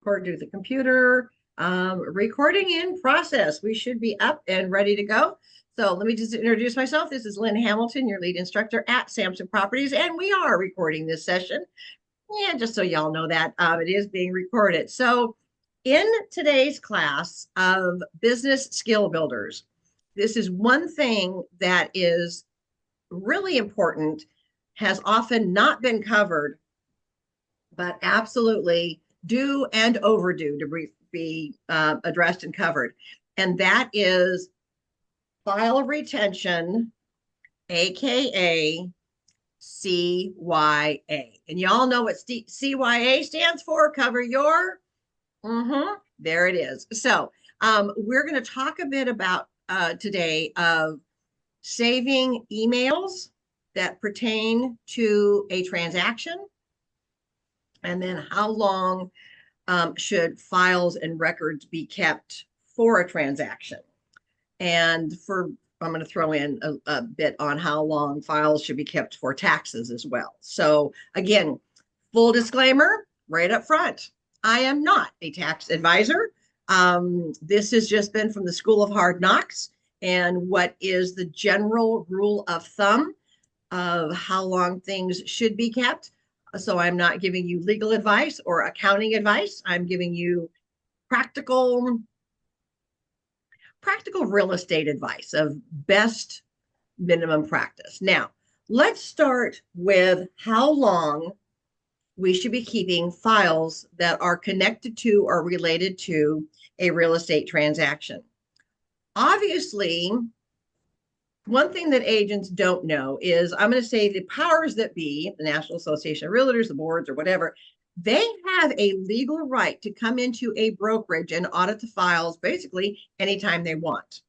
according to the computer. Recording in process. We should be up and ready to go. So let me just introduce myself. This is Lynn Hamilton, your lead instructor at Sampson Properties, and we are recording this session. Yeah, just so y'all know that it is being recorded. So in today's class of business skill builders, this is one thing that is really important, has often not been covered, but absolutely due and overdue to be addressed and covered. And that is file retention, AKA CYA. And y'all know what CYA stands for. Cover your, there it is. So we're going to talk a bit about today of saving emails that pertain to a transaction, and then how long should files and records be kept for a transaction. And I'm going to throw in a bit on how long files should be kept for taxes as well. So again, full disclaimer right up front, I am not a tax advisor. This has just been from the School of Hard Knocks and what is the general rule of thumb of how long things should be kept. So I'm not giving you legal advice or accounting advice. I'm giving you practical real estate advice of best minimum practice. Now, let's start with how long we should be keeping files that are connected to or related to a real estate transaction. Obviously, one thing that agents don't know is, I'm going to say the powers that be, the National Association of Realtors, the boards or whatever, they have a legal right to come into a brokerage and audit the files basically anytime they want.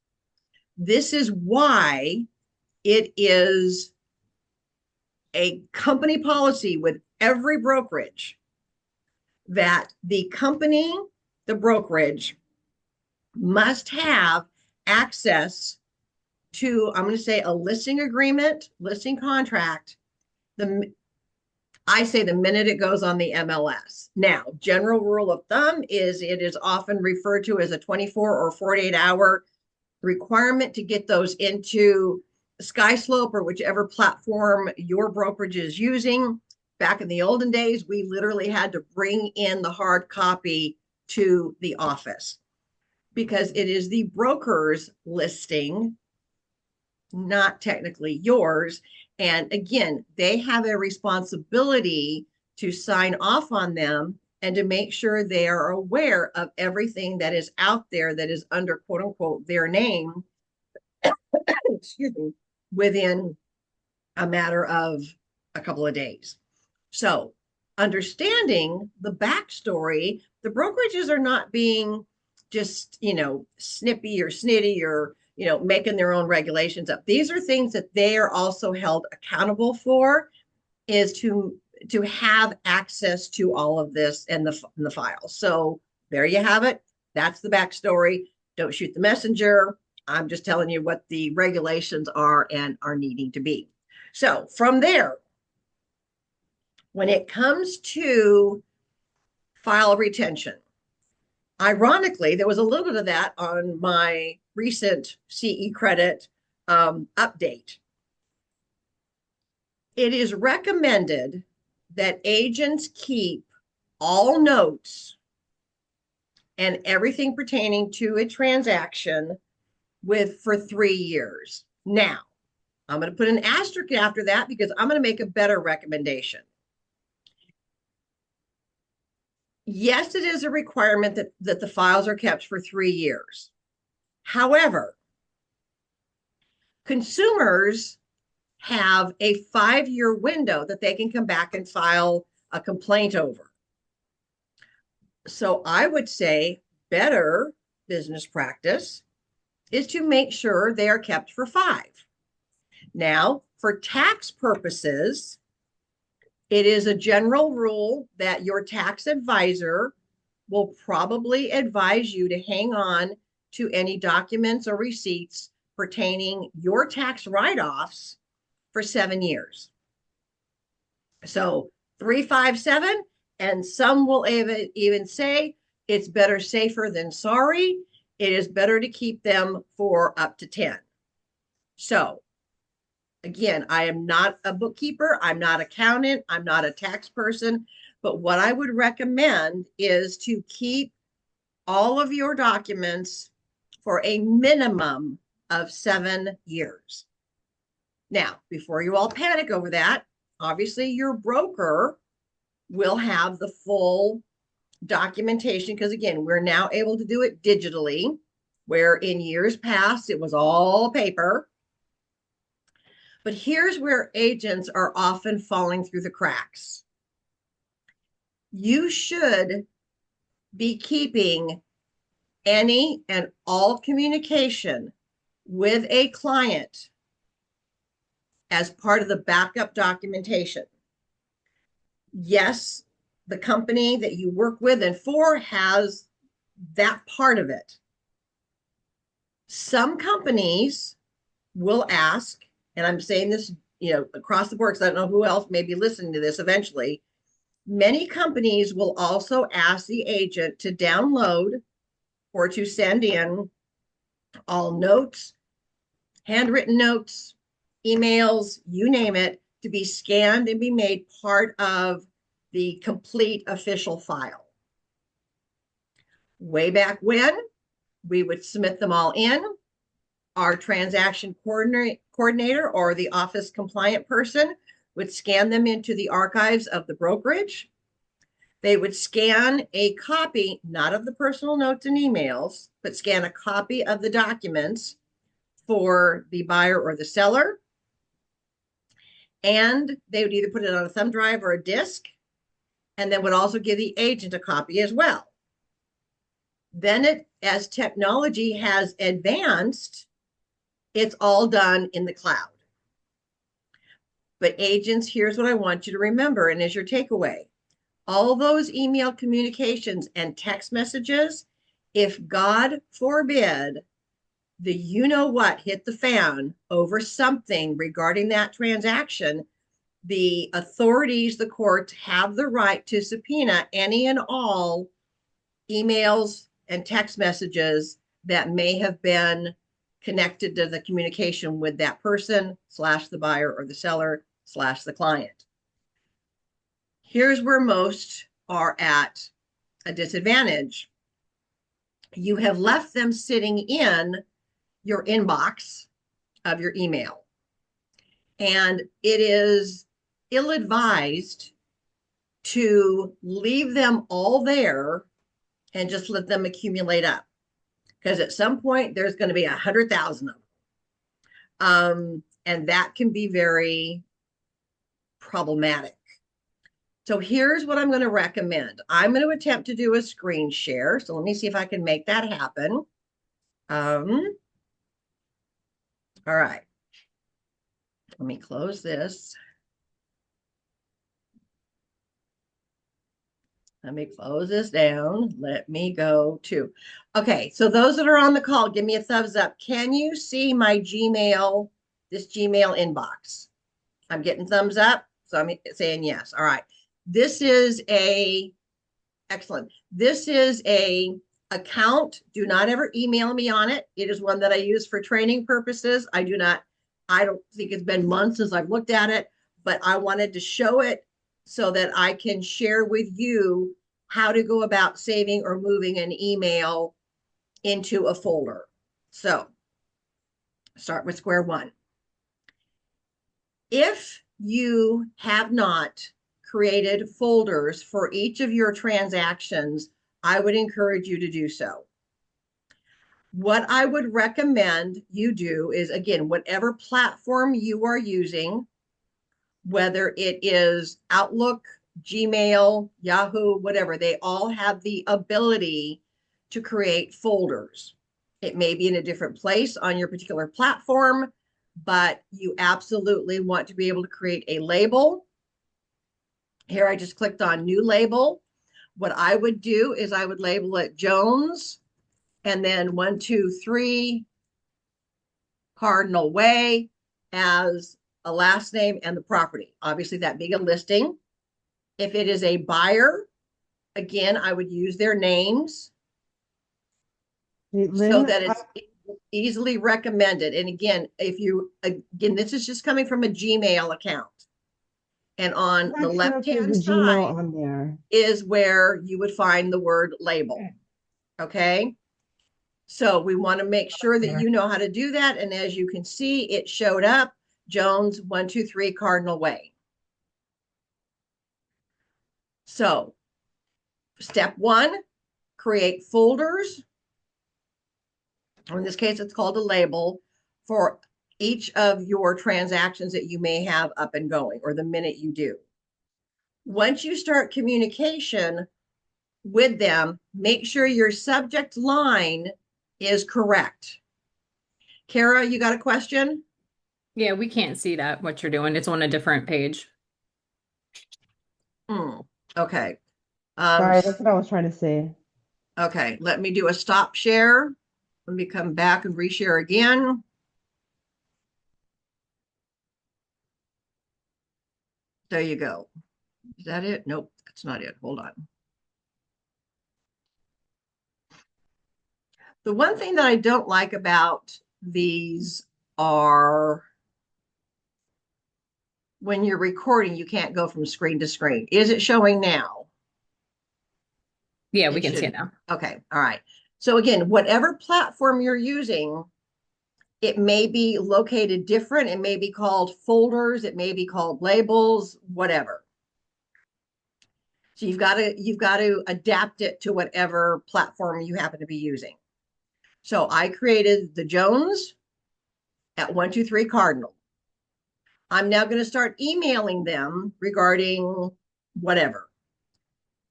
This is why it is a company policy with every brokerage that the company, the brokerage, must have access to, I'm going to say, a listing agreement, listing contract, I say the minute it goes on the MLS. Now, general rule of thumb is it is often referred to as a 24 or 48-hour requirement to get those into SkySlope or whichever platform your brokerage is using. Back in the olden days, we literally had to bring in the hard copy to the office because it is the broker's listing, not technically yours. And again, they have a responsibility to sign off on them and to make sure they are aware of everything that is out there that is under quote unquote their name, excuse me, within a matter of a couple of days. So understanding the backstory, the brokerages are not being just, snippy or snitty or making their own regulations up. These are things that they are also held accountable for, is to have access to all of this and the files. So there you have it. That's the backstory. Don't shoot the messenger. I'm just telling you what the regulations are and are needing to be. So from there, when it comes to file retention, ironically, there was a little bit of that on my recent CE credit update. It is recommended that agents keep all notes and everything pertaining to a transaction for 3 years. Now, I'm going to put an asterisk after that because I'm going to make a better recommendation. Yes, it is a requirement that the files are kept for 3 years. However, consumers have a 5-year window that they can come back and file a complaint over. So I would say better business practice is to make sure they are kept for 5. Now, for tax purposes, it is a general rule that your tax advisor will probably advise you to hang on to any documents or receipts pertaining your tax write-offs for 7 years. So 3, 5, 7, and some will even say It's better safer than sorry. It is better to keep them for up to 10. So again, I am not a bookkeeper. I'm not an accountant. I'm not a tax person. But what I would recommend is to keep all of your documents for a minimum of 7 years. Now, before you all panic over that, obviously your broker will have the full documentation because, again, we're now able to do it digitally, where in years past it was all paper. But here's where agents are often falling through the cracks. You should be keeping any and all communication with a client as part of the backup documentation. Yes, the company that you work with and for has that part of it. Some companies will ask, and I'm saying this, across the board, because I don't know who else may be listening to this eventually. Many companies will also ask the agent to download or to send in all notes, handwritten notes, emails, you name it, to be scanned and be made part of the complete official file. Way back when, we would submit them all in. Our transaction coordinator or the office compliant person would scan them into the archives of the brokerage. They would scan a copy, not of the personal notes and emails, but scan a copy of the documents for the buyer or the seller. And they would either put it on a thumb drive or a disk, and then would also give the agent a copy as well. Then as technology has advanced, it's all done in the cloud. But agents, here's what I want you to remember, and as your takeaway. All those email communications and text messages, if God forbid the you-know-what hit the fan over something regarding that transaction, the authorities, the courts, have the right to subpoena any and all emails and text messages that may have been connected to the communication with that person / the buyer or the seller / the client. Here's where most are at a disadvantage. You have left them sitting in your inbox of your email. And it is ill-advised to leave them all there and just let them accumulate up. Because at some point, there's going to be 100,000 of them. And that can be very problematic. So here's what I'm going to recommend. I'm going to attempt to do a screen share. So let me see if I can make that happen. All right. Let me close this. Let me close this down. Let me go to, okay. So those that are on the call, give me a thumbs up. Can you see my Gmail, this Gmail inbox? I'm getting thumbs up. So I'm saying yes. All right. This is excellent. This is a account. Do not ever email me on it. It is one that I use for training purposes. I don't think it's been months since I've looked at it, but I wanted to show it so that I can share with you how to go about saving or moving an email into a folder. So start with square one. If you have not created folders for each of your transactions, I would encourage you to do so. What I would recommend you do is, again, whatever platform you are using, whether it is Outlook, Gmail, Yahoo, whatever, they all have the ability to create folders. It may be in a different place on your particular platform, but you absolutely want to be able to create a label. Here I just clicked on new label. What I would do is I would label it Jones and then 123 Cardinal Way as a last name and the property. Obviously that being a listing. If it is a buyer, Again, I would use their names so Lynn, that it's easily recommended. And again, this is just coming from a Gmail account. And on I'm the not sure if there's left-hand a Gmail side on there. is where you would find the word label. Okay. So we want to make sure that you know how to do that. And as you can see, it showed up Jones 123 Cardinal Way. So step one, create folders. In this case, it's called a label for each of your transactions that you may have up and going, or the minute you do. Once you start communication with them, make sure your subject line is correct. Kara, you got a question? Yeah, we can't see that, what you're doing. It's on a different page. Okay. Sorry, that's what I was trying to say. Okay, let me do a stop share. Let me come back and reshare again. There you go. Is that it? Nope, that's not it. Hold on. The one thing that I don't like about these are when you're recording, you can't go from screen to screen. Is it showing now? Yeah, we can see it now. Okay, all right. So again, whatever platform you're using, it may be located different. It may be called folders. It may be called labels, whatever. So you've got to adapt it to whatever platform you happen to be using. So I created the Jones at 123 Cardinal. I'm now going to start emailing them regarding whatever.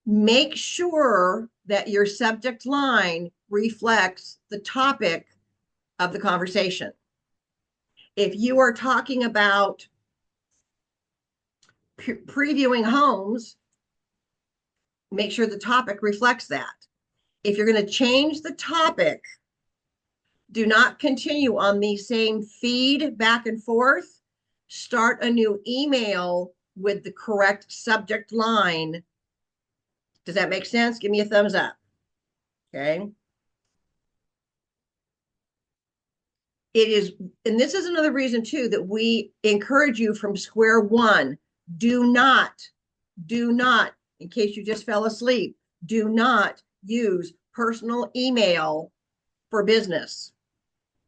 Make sure that your subject line reflects the topic of the conversation. If you are talking about previewing homes, make sure the topic reflects that. If you're going to change the topic, do not continue on the same feed back and forth. Start a new email with the correct subject line. Does that make sense? Give me a thumbs up. Okay. It is, and this is another reason too, that we encourage you from square one. Do not, in case you just fell asleep, do not use personal email for business.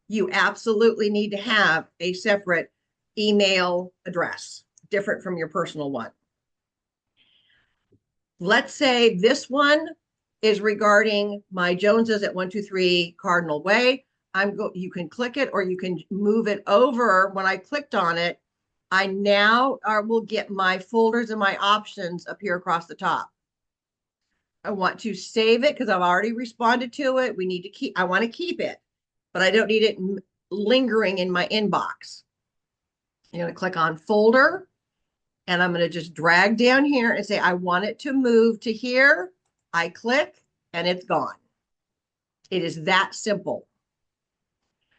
You absolutely need to have a separate email address, different from your personal one. Let's say this one is regarding my Joneses at 123 Cardinal Way. You can click it or you can move it over. When I clicked on it, I now will get my folders and my options up here across the top. I want to save it because I've already responded to it. I want to keep it, but I don't need it lingering in my inbox. I'm going to click on folder and I'm going to just drag down here and say, I want it to move to here. I click and it's gone. It is that simple.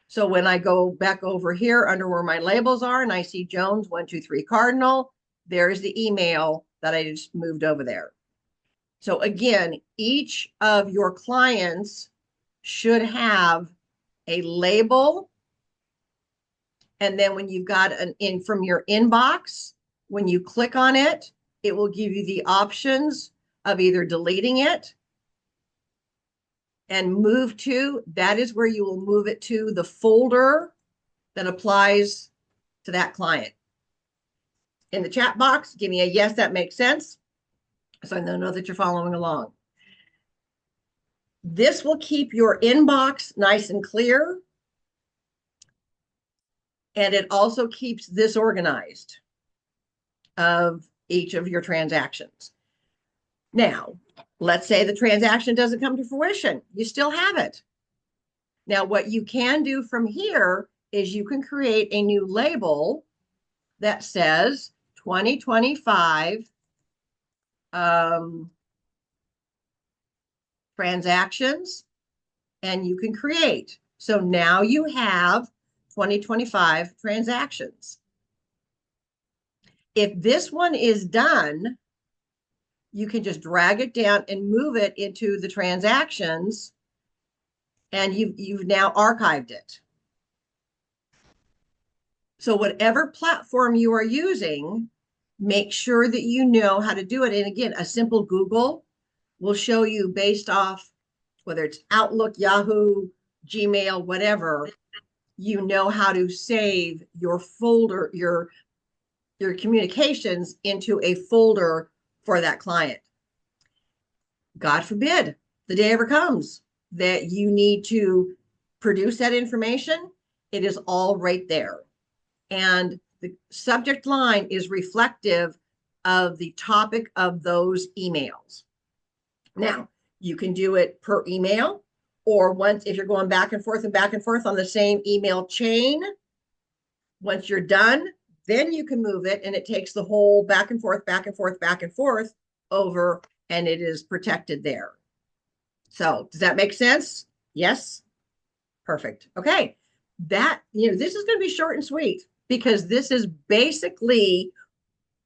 So when I go back over here under where my labels are and I see Jones 123 Cardinal, there's the email that I just moved over there. So again, each of your clients should have a label. And then when you've got an in from your inbox, when you click on it, it will give you the options of either deleting it and move to, that is where you will move it to the folder that applies to that client. In the chat box, give me a yes, that makes sense. So I know that you're following along. This will keep your inbox nice and clear. And it also keeps this organized of each of your transactions. Now, let's say the transaction doesn't come to fruition. You still have it. Now, what you can do from here is you can create a new label that says 2025 transactions, and you can create. So now you have 2025 transactions. If this one is done, you can just drag it down and move it into the transactions, and you've now archived it. So whatever platform you are using, make sure that you know how to do it. And again, a simple Google will show you based off whether it's Outlook, Yahoo, Gmail, whatever, you know how to save your folder, your communications into a folder for that client. God forbid the day ever comes that you need to produce that information. It is all right there. And the subject line is reflective of the topic of those emails. Now, you can do it per email, or once if you're going back and forth on the same email chain. Once you're done, then you can move it, and it takes the whole back and forth over, and it is protected there. So does that make sense? Yes? Perfect. Okay. This is going to be short and sweet, because this is basically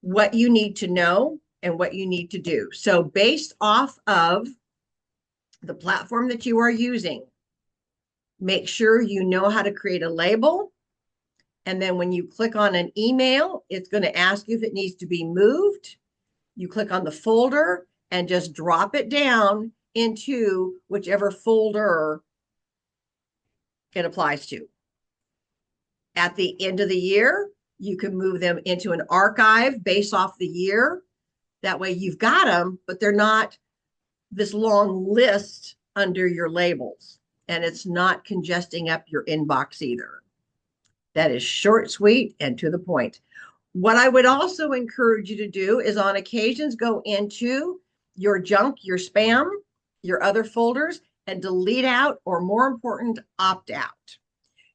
what you need to know and what you need to do. So based off of the platform that you are using, make sure you know how to create a label. And then when you click on an email, it's going to ask you if it needs to be moved. You click on the folder and just drop it down into whichever folder it applies to. At the end of the year, you can move them into an archive based off the year. That way you've got them, but they're not this long list under your labels, and it's not congesting up your inbox either. That is short, sweet, and to the point. What I would also encourage you to do is on occasions go into your junk, your spam, your other folders, and delete out, or more important, opt out.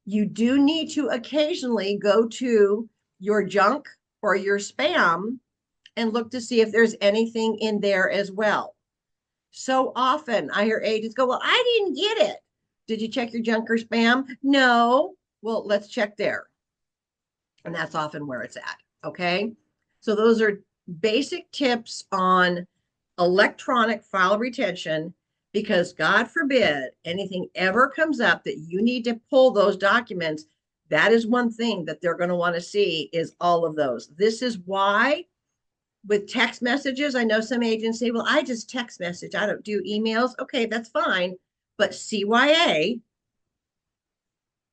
You do need to occasionally go to your junk or your spam and look to see if there's anything in there as well. So often I hear agents go, well, I didn't get it. Did you check your junk or spam? No. Well, let's check there. And that's often where it's at. Okay. So those are basic tips on electronic file retention, because God forbid anything ever comes up that you need to pull those documents. That is one thing that they're going to want to see, is all of those. This is why with text messages, I know some agents say, well, I just text message, I don't do emails. Okay, that's fine. But CYA,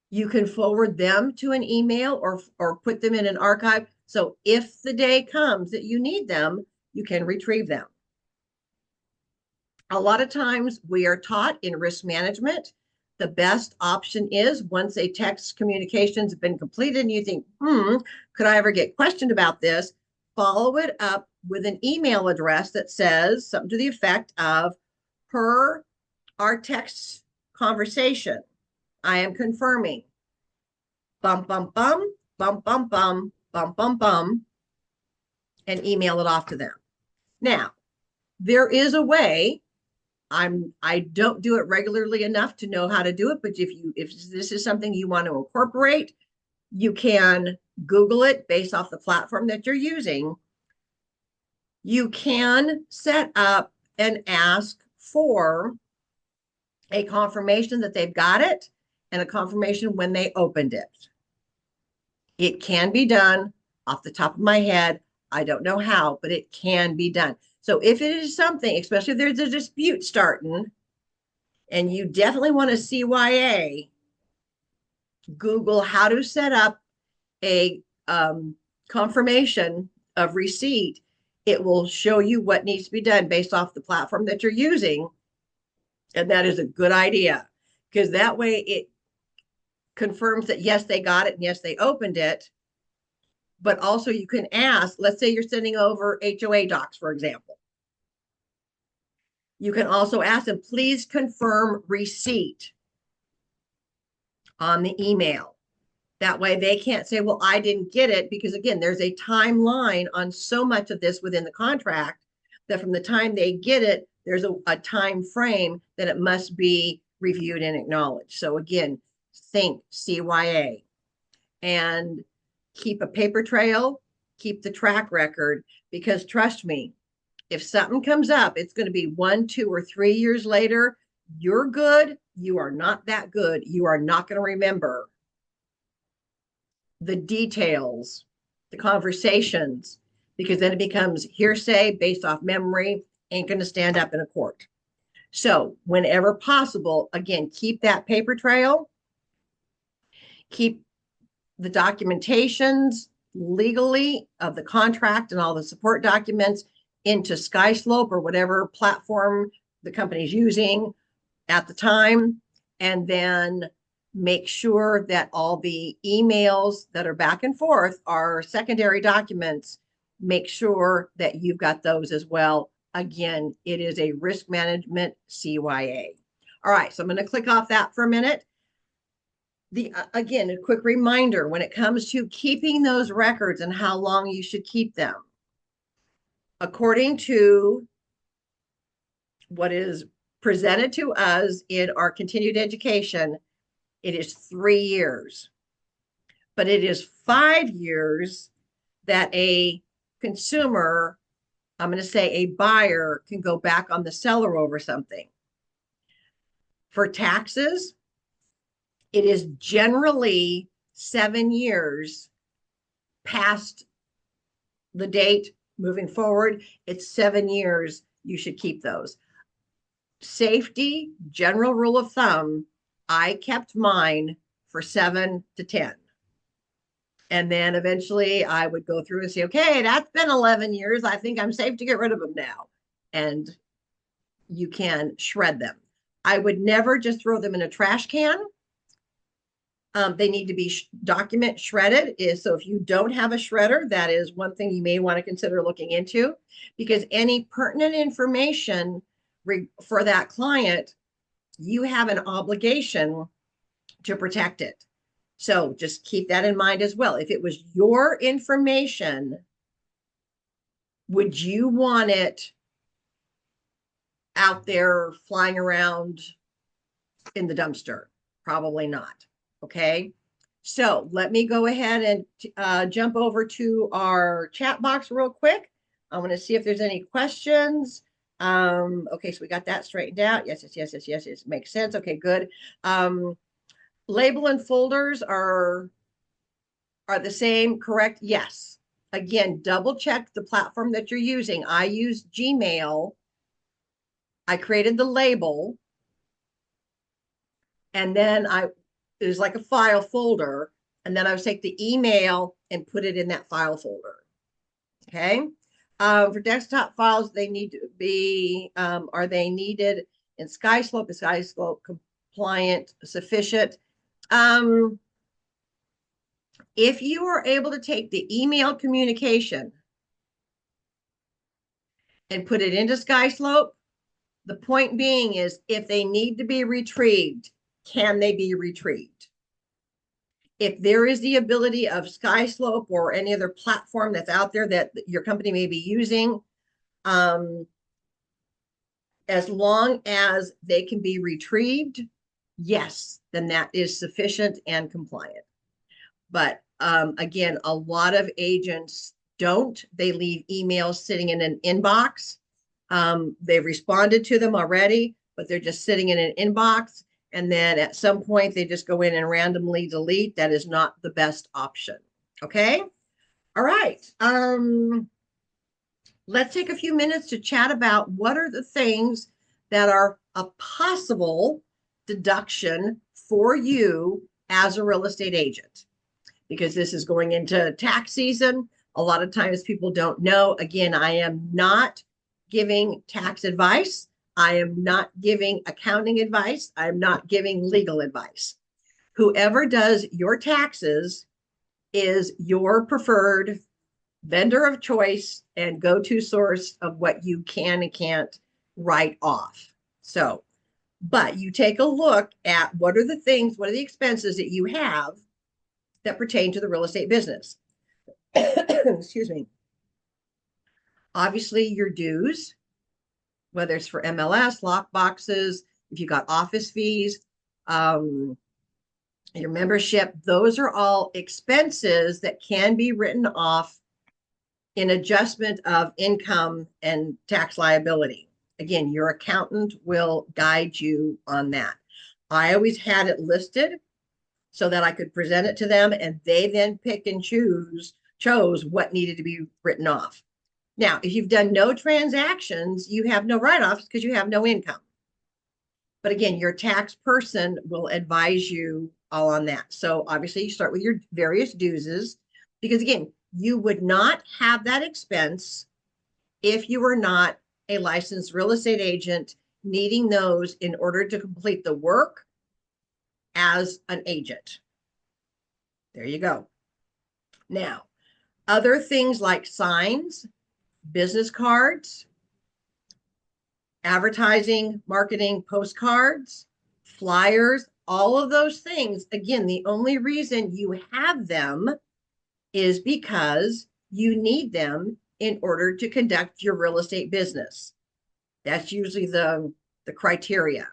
you can forward them to an email or put them in an archive. So if the day comes that you need them, you can retrieve them. A lot of times we are taught in risk management, the best option is once a text communication's been completed and you think, could I ever get questioned about this? Follow it up with an email address that says something to the effect of, per our text conversation, I am confirming, bum, bum, bum, bum, bum, bum, bum, bum, bum, and email it off to them. Now, there is a way. I don't do it regularly enough to know how to do it, but if this is something you want to incorporate, you can Google it based off the platform that you're using. You can set up and ask for a confirmation that they've got it and a confirmation when they opened it. It can be done. Off the top of my head, I don't know how, but it can be done. So if it is something, especially if there's a dispute starting and you definitely want to CYA, Google how to set up a confirmation of receipt. It will show you what needs to be done based off the platform that you're using. And that is a good idea, because that way it confirms that yes, they got it and yes, they opened it. But also you can ask, let's say you're sending over HOA docs, for example. You can also ask them, please confirm receipt on the email. That way they can't say, well, I didn't get it, because again, there's a timeline on so much of this within the contract that from the time they get it, there's a time frame that it must be reviewed and acknowledged. So again, think CYA and keep a paper trail, keep the track record, because trust me, If something comes up, it's going to be 1, 2, or 3 years later. You're good. You are not that good. You are not going to remember the details, the conversations, because then it becomes hearsay based off memory, ain't going to stand up in a court. So whenever possible, again, keep that paper trail, keep the documentations legally of the contract and all the support documents into SkySlope or whatever platform the company's using at the time. And then make sure that all the emails that are back and forth are secondary documents. Make sure that you've got those as well. Again, it is a risk management CYA. All right, so I'm going to click off that for a minute. Again, a quick reminder when it comes to keeping those records and how long you should keep them. According to what is presented to us in our continued education, it is 3 years, but it is 5 years that a consumer, I'm going to say a buyer, can go back on the seller over something. For taxes, it is generally 7 years past the date moving forward. It's 7 years. You should keep those. Safety, general rule of thumb, I kept mine for 7 to 10. And then eventually I would go through and say, okay, that's been 11 years. I think I'm safe to get rid of them now. And you can shred them. I would never just throw them in a trash can. They need to be document shredded. So if you don't have a shredder, that is one thing you may want to consider looking into, because any pertinent information for that client, you have an obligation to protect it. So just keep that in mind as well. If it was your information, would you want it out there flying around in the dumpster? Probably not. Okay. So let me go ahead and jump over to our chat box real quick. I want to see if there's any questions. Okay, so we got that straightened out. Yes. Makes sense. Okay, good. Label and folders are the same, correct? Yes. Again, double check the platform that you're using. I use Gmail. I created the label, and then it was like a file folder, and then I would take the email and put it in that file folder. Okay. For desktop files, they need to be, are they needed in SkySlope? Is SkySlope compliant, sufficient? If you are able to take the email communication and put it into SkySlope, the point being is if they need to be retrieved, can they be retrieved? If there is the ability of SkySlope or any other platform that's out there that your company may be using, as long as they can be retrieved, yes, then that is sufficient and compliant. But again, a lot of agents don't. They leave emails sitting in an inbox. They've responded to them already, but they're just sitting in an inbox. And then at some point, they just go in and randomly delete. That is not the best option. Okay. All right. Let's take a few minutes to chat about what are the things that are a possible deduction for you as a real estate agent, because this is going into tax season. A lot of times people don't know. Again, I am not giving tax advice. I am not giving accounting advice. I'm not giving legal advice. Whoever does your taxes is your preferred vendor of choice and go-to source of what you can and can't write off. So, but you take a look at what are the things, what are the expenses that you have that pertain to the real estate business. Excuse me. Obviously, your dues, whether it's for MLS, lock boxes, if you got office fees, your membership, those are all expenses that can be written off in adjustment of income and tax liability. Again, your accountant will guide you on that. I always had it listed so that I could present it to them, and they then pick and chose what needed to be written off. Now, if you've done no transactions, you have no write-offs because you have no income. But again, your tax person will advise you all on that. So obviously you start with your various dues, because again, you would not have that expense if you were not a licensed real estate agent needing those in order to complete the work as an agent. There you go. Now, other things like signs, business cards, advertising, marketing, postcards, flyers, all of those things. Again, the only reason you have them is because you need them in order to conduct your real estate business. That's usually the criteria.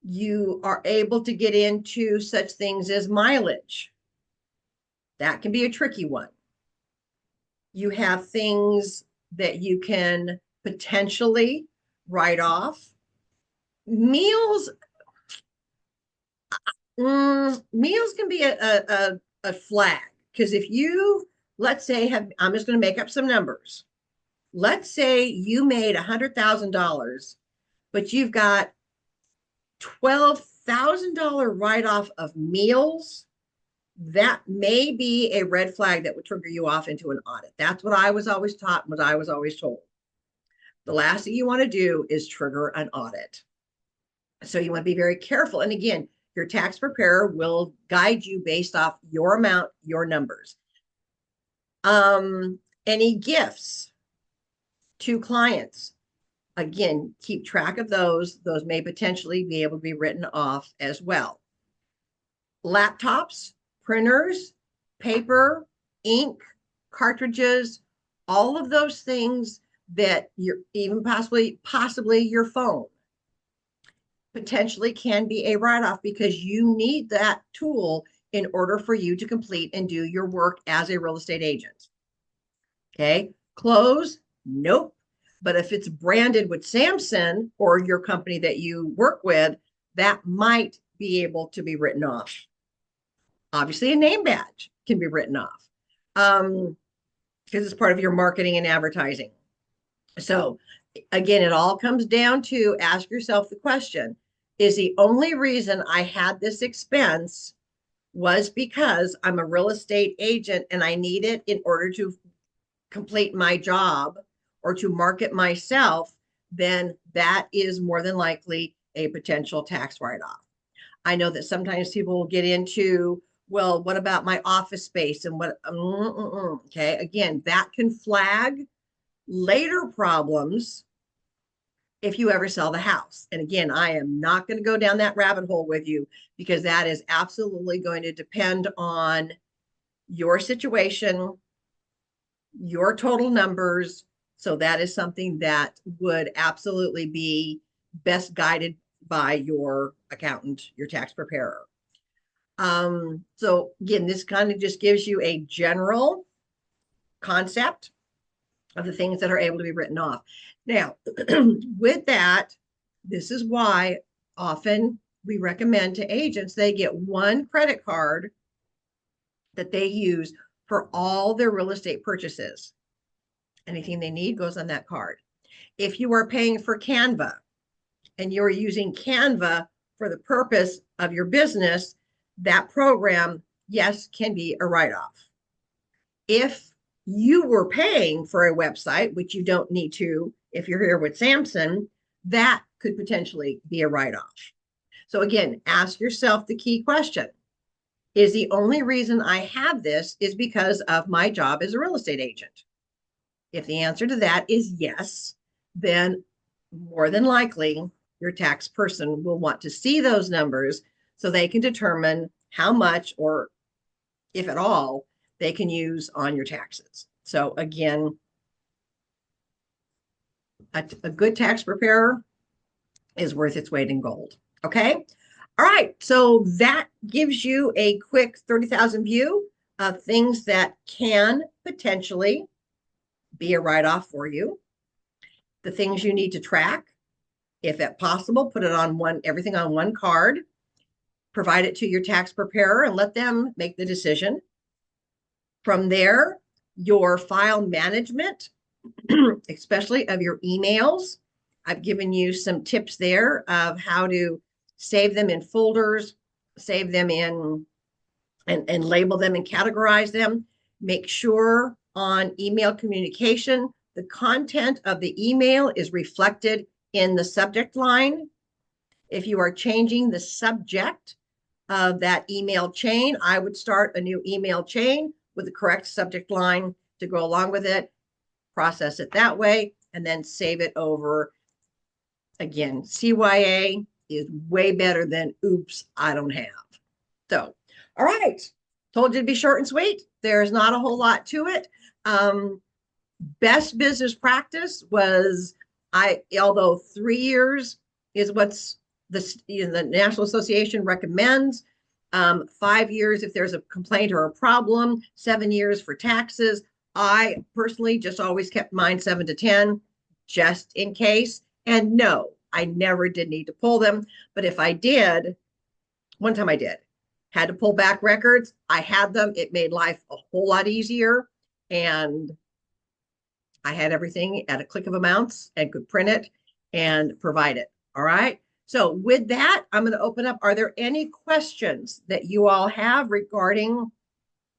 You are able to get into such things as mileage. That can be a tricky one. You have things that you can potentially write off. Meals, meals can be a flag, because if you, let's say, I'm just going to make up some numbers. Let's say you made $100,000, but you've got $12,000 write-off of meals. That may be a red flag that would trigger you off into an audit. That's what I was always taught, what I was always told. The last thing you want to do is trigger an audit. So you want to be very careful. And again, your tax preparer will guide you based off your amount, your numbers. Any gifts to clients, again, keep track of those. Those may potentially be able to be written off as well. Laptops, printers, paper, ink, cartridges, all of those things that you're even possibly your phone potentially can be a write-off, because you need that tool in order for you to complete and do your work as a real estate agent. Okay, clothes, nope. But if it's branded with Samson or your company that you work with, that might be able to be written off. Obviously, a name badge can be written off because it's part of your marketing and advertising. So again, it all comes down to ask yourself the question, is the only reason I had this expense was because I'm a real estate agent and I need it in order to complete my job or to market myself? Then that is more than likely a potential tax write-off. I know that sometimes people will get into, well, what about my office space and what, okay, again, that can flag later problems if you ever sell the house. And again, I am not going to go down that rabbit hole with you, because that is absolutely going to depend on your situation, your total numbers. So that is something that would absolutely be best guided by your accountant, your tax preparer. So again, this kind of just gives you a general concept of the things that are able to be written off. Now, with that, this is why often we recommend to agents, they get one credit card that they use for all their real estate purchases. Anything they need goes on that card. If you are paying for Canva and you're using Canva for the purpose of your business, that program, yes, can be a write-off. If you were paying for a website, which you don't need to if you're here with Samson, that could potentially be a write-off. So again, ask yourself the key question. Is the only reason I have this is because of my job as a real estate agent? If the answer to that is yes, then more than likely your tax person will want to see those numbers so they can determine how much, or if at all, they can use on your taxes. So again, a good tax preparer is worth its weight in gold. Okay. All right. So that gives you a quick 30,000 view of things that can potentially be a write-off for you. The things you need to track, if at possible, put it on everything on one card, provide it to your tax preparer and let them make the decision. From there, your file management, especially of your emails. I've given you some tips there of how to save them in folders, save them in and label them and categorize them. Make sure on email communication, the content of the email is reflected in the subject line. If you are changing the subject of that email chain, I would start a new email chain with the correct subject line to go along with it, process it that way, and then save it over. Again, CYA is way better than oops, I don't have. So, all right. Told you to be short and sweet. There's not a whole lot to it. Best business practice was although 3 years is what's the National Association recommends. 5 years if there's a complaint or a problem, 7 years for taxes. I personally just always kept mine 7 to 10 just in case. And no, I never did need to pull them. But if I did, one time I did, had to pull back records. I had them. It made life a whole lot easier. And I had everything at a click of a mouse and could print it and provide it. All right. So with that, I'm going to open up. Are there any questions that you all have regarding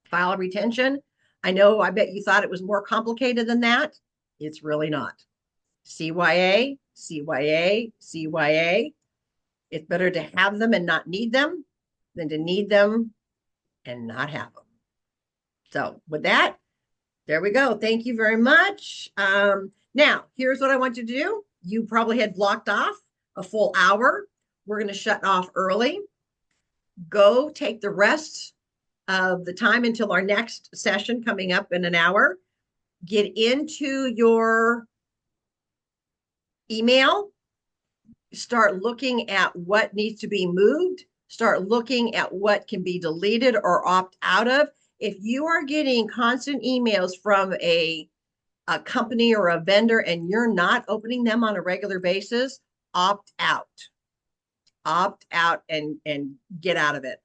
file retention? I bet you thought it was more complicated than that. It's really not. CYA, CYA, CYA. It's better to have them and not need them than to need them and not have them. So with that, there we go. Thank you very much. Now, here's what I want you to do. You probably had blocked off a full hour. We're going to shut off early. Go take the rest of the time until our next session coming up in an hour. Get into your email. Start looking at what needs to be moved. Start looking at what can be deleted or opt out of. If you are getting constant emails from a company or a vendor and you're not opening them on a regular basis, opt out. Opt out and get out of it.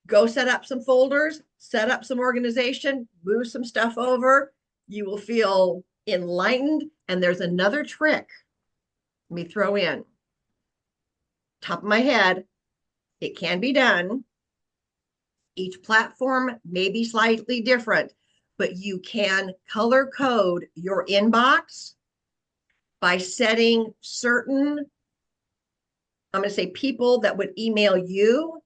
Go set up some folders, set up some organization, move some stuff over. You will feel enlightened. And there's another trick. Let me throw in. Top of my head, it can be done. Each platform may be slightly different, but you can color code your inbox by setting certain, I'm going to say people that would email you.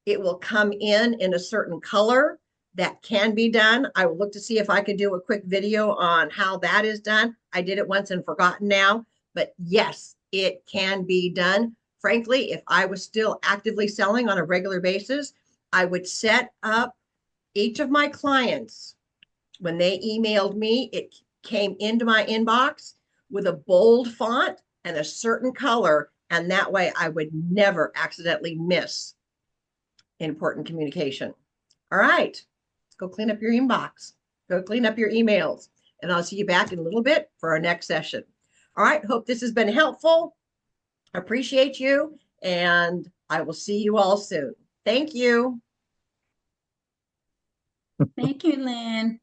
It will come in a certain color. That can be done. I will look to see if I can do a quick video on how that is done. I did it once and forgotten now, but yes, it can be done. Frankly, if I was still actively selling on a regular basis, I would set up each of my clients. When they emailed me, it came into my inbox with a bold font and a certain color. And that way I would never accidentally miss important communication. All right, go clean up your inbox. Go clean up your emails. And I'll see you back in a little bit for our next session. All right, hope this has been helpful. Appreciate you. And I will see you all soon. Thank you. Thank you, Lynn.